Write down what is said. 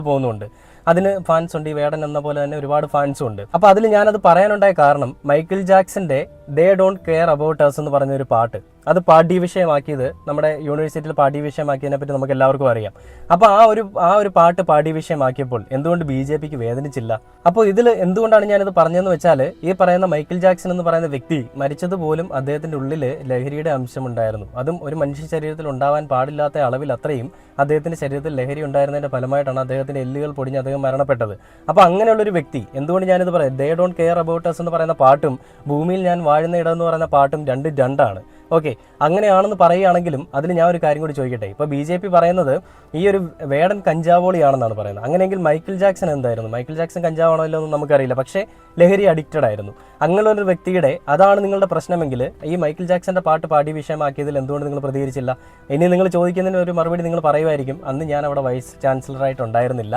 പോകുന്നുണ്ട്. അതിന് ഫാൻസ് ഉണ്ട്. ഈ വേടൻ എന്ന പോലെ തന്നെ ഒരുപാട് ഫാൻസും ഉണ്ട്. അപ്പോൾ അതിൽ ഞാനത് പറയാനുണ്ടായ കാരണം മൈക്കിൾ ജാക്സന്റെ they don't care about us എന്ന് പറഞ്ഞൊരു പാട്ട്, അത് പാഠ്യ വിഷയമാക്കിയത് നമ്മുടെ യൂണിവേഴ്സിറ്റിയിൽ പാഠ്യ വിഷയമാക്കിയതിനെ പറ്റി നമുക്ക് എല്ലാവർക്കും അറിയാം. അപ്പോൾ ആ ഒരു പാട്ട് പാഠ്യ വിഷയമാക്കിയപ്പോൾ എന്തുകൊണ്ട് BJPക്ക് വേദനിച്ചില്ല? അപ്പോൾ ഇതിൽ എന്തുകൊണ്ടാണ് ഞാനിത് പറഞ്ഞതെന്ന് വെച്ചാൽ, ഈ പറയുന്ന മൈക്കിൾ ജാക്സൺ എന്ന് പറയുന്ന വ്യക്തി മരിച്ചതുപോലും അദ്ദേഹത്തിന്റെ ഉള്ളിൽ ലഹരിയുടെ അംശമുണ്ടായിരുന്നു. അതും ഒരു മനുഷ്യ ശരീരത്തിൽ ഉണ്ടാവാൻ പാടില്ലാത്ത അളവിൽ അത്രയും അദ്ദേഹത്തിന്റെ ശരീരത്തിൽ ലഹരി ഉണ്ടായിരുന്നതിന്റെ ഫലമായിട്ടാണ് അദ്ദേഹത്തിന്റെ എല്ലുകൾ പൊടിഞ്ഞ് അദ്ദേഹം മരണപ്പെട്ടത്. അപ്പോൾ അങ്ങനെയുള്ളൊരു വ്യക്തി, എന്തുകൊണ്ട് ഞാനിത് പറയാം, they don't care about us എന്ന് പറയുന്ന പാട്ടും ഭൂമിയിൽ ഞാൻ വാഴുന്ന ഇടം എന്ന് പറയുന്ന പാട്ടും രണ്ടാണ്. ഓക്കെ, അങ്ങനെയാണെന്ന് പറയുകയാണെങ്കിലും അതിൽ ഞാൻ ഒരു കാര്യം കൂടി ചോദിക്കട്ടെ. ഇപ്പോൾ BJP പറയുന്നത് ഈ ഒരു വേടൻ കഞ്ചാവോളിയാണെന്നാണ് പറയുന്നത്. അങ്ങനെയെങ്കിൽ മൈക്കിൾ ജാക്സൺ എന്തായിരുന്നു? മൈക്കിൾ ജാക്സൺ കഞ്ചാവാണോ ഇല്ലോ എന്ന് നമുക്കറിയില്ല, പക്ഷേ ലഹരി അഡിക്റ്റഡ് ആയിരുന്നു. അങ്ങനെയുള്ളൊരു വ്യക്തിയുടെ അതാണ് നിങ്ങളുടെ പ്രശ്നമെങ്കിൽ ഈ മൈക്കിൾ ജാക്സന്റെ പാട്ട് പാഠ്യ വിഷയമാക്കിയതിൽ എന്തുകൊണ്ട് നിങ്ങൾ പ്രതികരിച്ചില്ല? ഇനി നിങ്ങൾ ചോദിക്കുന്നതിന് ഒരു മറുപടി നിങ്ങൾ പറയുമായിരിക്കും, അന്ന് ഞാൻ അവിടെ വൈസ് ചാൻസലറായിട്ട് ഉണ്ടായിരുന്നില്ല.